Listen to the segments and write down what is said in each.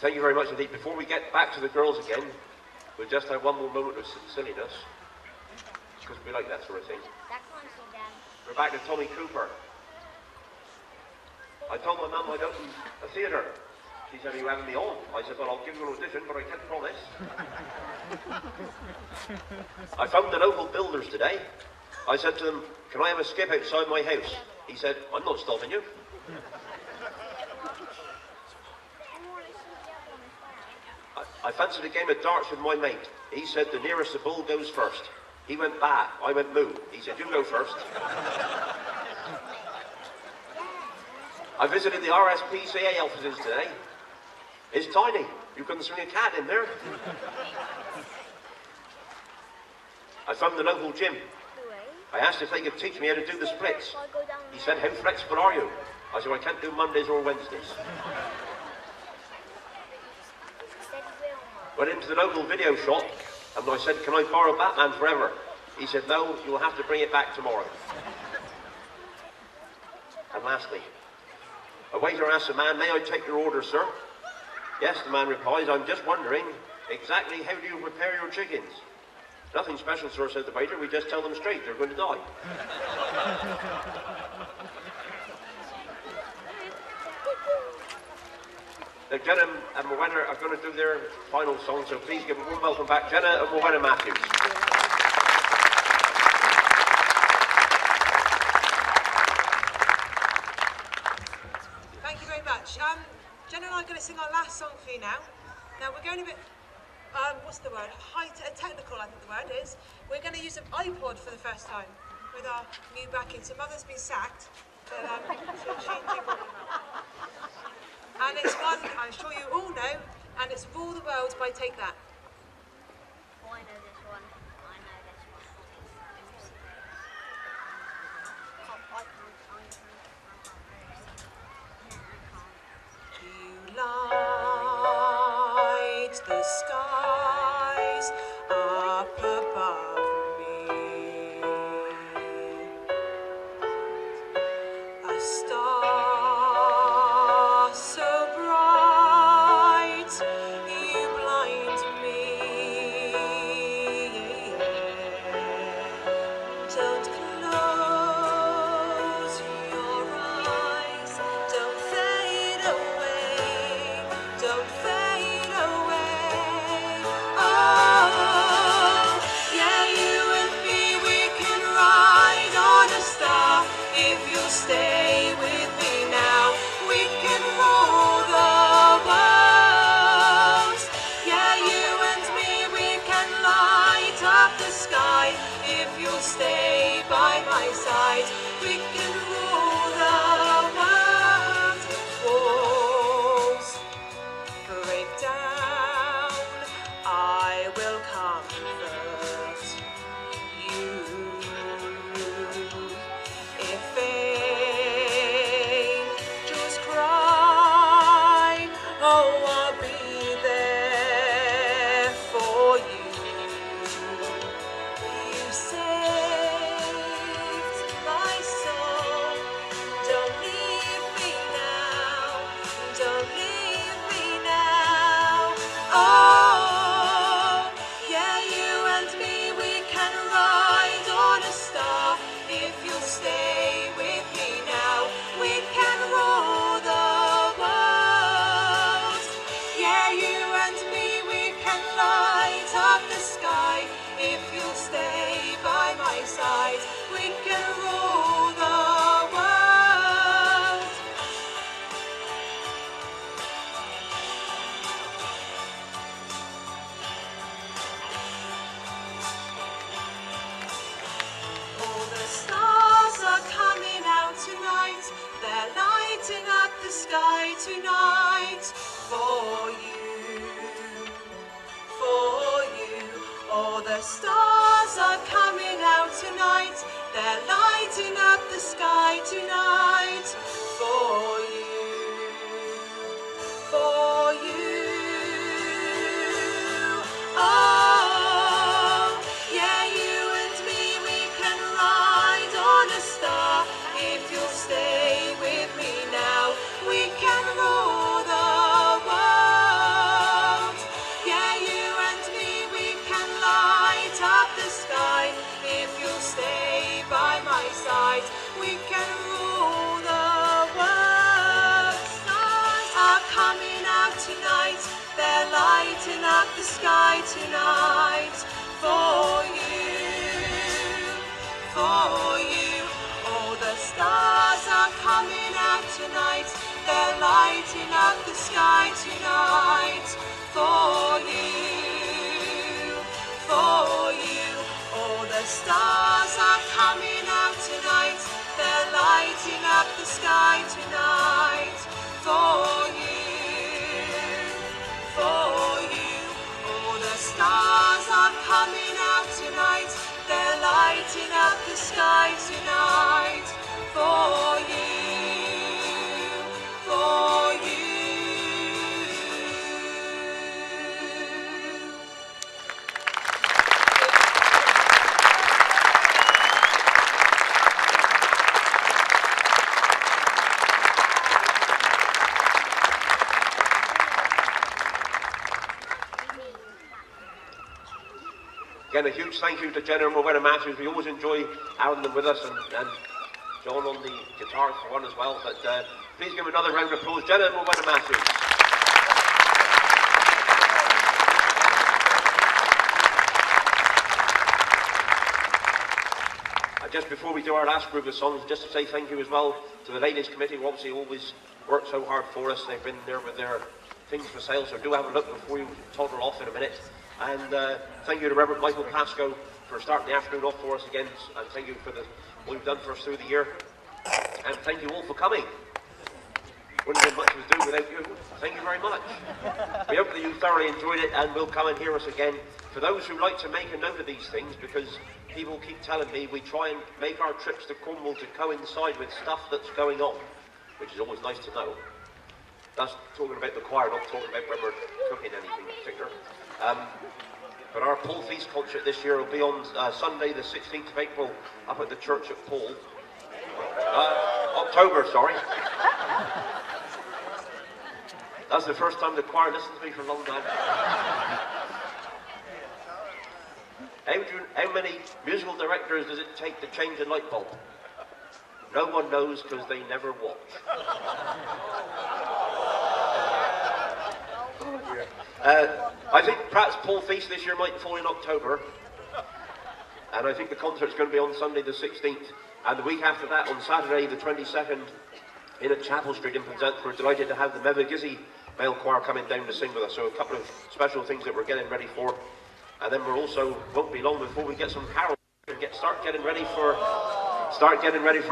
Thank you very much indeed. Before we get back to the girls again, we'll just have one more moment of silliness, because we like that sort of thing. We're back to Tommy Cooper. I told my mum I'd open a theatre. She said, "Are you having me on?" I said, "Well, I'll give you an audition, but I can't promise." I phoned the local builders today. I said to them, "Can I have a skip outside my house?" He said, "I'm not stopping you." I fancied a game of darts with my mate. He said the nearest the bull goes first. He went bah, I went moo. He said, "You go first." I visited the RSPCA offices today. It's tiny. You couldn't swing a cat in there. I phoned the local gym. I asked if they could teach me how to do the splits. He said, "How flexible are you?" I said, "I can't do Mondays or Wednesdays." Went into the local video shop and I said, "Can I borrow Batman Forever?" He said, "No, you'll have to bring it back tomorrow." And lastly, a waiter asked a man, "May I take your order, sir?" "Yes," the man replies, "I'm just wondering, exactly how do you prepare your chickens?" "Nothing special, sir," said the waiter, "we just tell them straight, they're going to die." Now, Jenna and Moena are going to do their final song, so please give a warm welcome back, Jenna and Moena Matthews. Thank you very much. Jenna and I are going to sing our last song for you now. Now, we're going a bit, what's the word? Technical, I think the word is. We're going to use an iPod for the first time with our new backing. So Mother's been sacked, but she and it's one I'm sure you all know, and it's Rule the World by Take That. Oh, I know this one. I know this one. You light the skies up above me, a star so bright you blind me. Don't close your eyes, don't fade away, don't fade away. Oh, yeah, you and me, we can ride on a star. If you'll stay with me now, we can rule the world. Yeah, you and me, we can light up the sky. If you'll stay by my side, we can rule the world. Walls break down, I will comfort you. If angels cry, oh, I'll be there for you. You saved my soul. Don't leave me now. Don't leave me now. Oh, yeah, you and me, we can ride on a star. If you'll stay with me now, we can rule the world. Yeah, you and me, we can light up the sky. If you'll stay by my side, we can rule the world. All the stars are coming out tonight. They're lighting up the sky tonight for you, for you. All the stars are coming out tonight. They're lighting up the sky tonight for you, for you. Oh, yeah, you and me, we can ride on a star. If you'll stay with me now, we can rule the world. sky tonight. For you, for you. All the stars are coming out tonight. They're lighting up the sky tonight. For you, for you. All the stars are coming out tonight. They're lighting up the sky tonight. For you, for you. All the stars are coming out tonight. They're lighting up the sky tonight. For you, for you. Again, a huge thank you to Jenna and Rowena Matthews. We always enjoy having them with us, and John on the guitar for one as well. But please give another round of applause, Jenna and Rowena Matthews. Just before we do our last group of songs, just to say thank you as well to the Ladies Committee, who obviously always work so hard for us. They've been there with their things for sale, so do have a look before you toddle off in a minute. And thank you to Reverend Michael Pascoe for starting the afternoon off for us again, and thank you for what you've done for us through the year. And thank you all for coming. Wouldn't have been much to do without you. Thank you very much. We hope that you thoroughly enjoyed it and will come and hear us again. For those who like to make a note of these things, because people keep telling me we try and make our trips to Cornwall to coincide with stuff that's going on, which is always nice to know. That's talking about the choir, not talking about when we're cooking anything in particular. But our Paul Feast concert this year will be on Sunday the 16th of April up at the church at Paul. October, sorry. That's the first time the choir listened to me for a long time. How many musical directors does it take to change a light bulb? No one knows because they never watch. I think perhaps Paul Feast this year might fall in October, and I think the concert's going to be on Sunday the 16th, and the week after that on Saturday the 22nd in at Chapel Street in Penzance. We're delighted to have the Mevagizzy male choir coming down to sing with us, so a couple of special things that we're getting ready for, and then we're also, won't be long before we get some carols and start getting ready for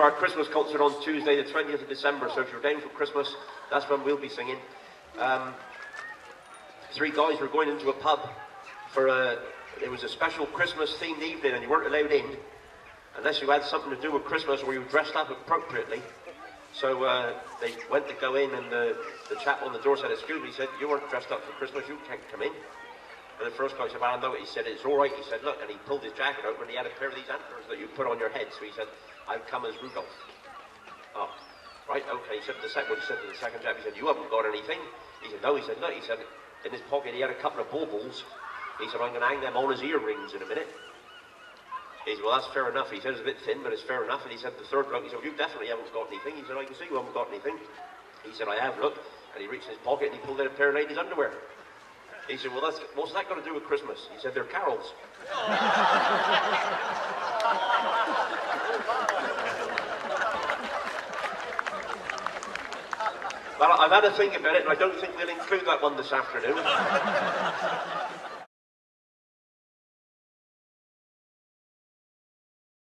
our Christmas concert on Tuesday the 20th of December. So if you're down for Christmas, that's when we'll be singing. Three guys were going into a pub for it was a special Christmas themed evening, and you weren't allowed in unless you had something to do with Christmas or you were dressed up appropriately. So they went to go in, and the chap on the door said, "Excuse me," he said, "you weren't dressed up for Christmas, you can't come in." And the first guy said, "Well, I know it." He said, "It's all right." He said, "Look," and he pulled his jacket out, and he had a pair of these antlers that you put on your head. So he said, "I've come as Rudolph." Oh, right, okay. He said to the second chap, he said, "You haven't got anything?" He said, "No." He said, "Look," he said, in his pocket he had a couple of baubles. He said, "I'm going to hang them on his earrings in a minute." He said, "Well, that's fair enough." He said, "It's a bit thin, but it's fair enough." And he said, the third bloke, he said, "You definitely haven't got anything." He said, "I can see you haven't got anything." He said, "I have, look." And he reached in his pocket and he pulled out a pair of ladies' underwear. He said, "Well, what's that got to do with Christmas?" He said, "They're carols." Well, I've had a think about it, and I don't think we'll include that one this afternoon.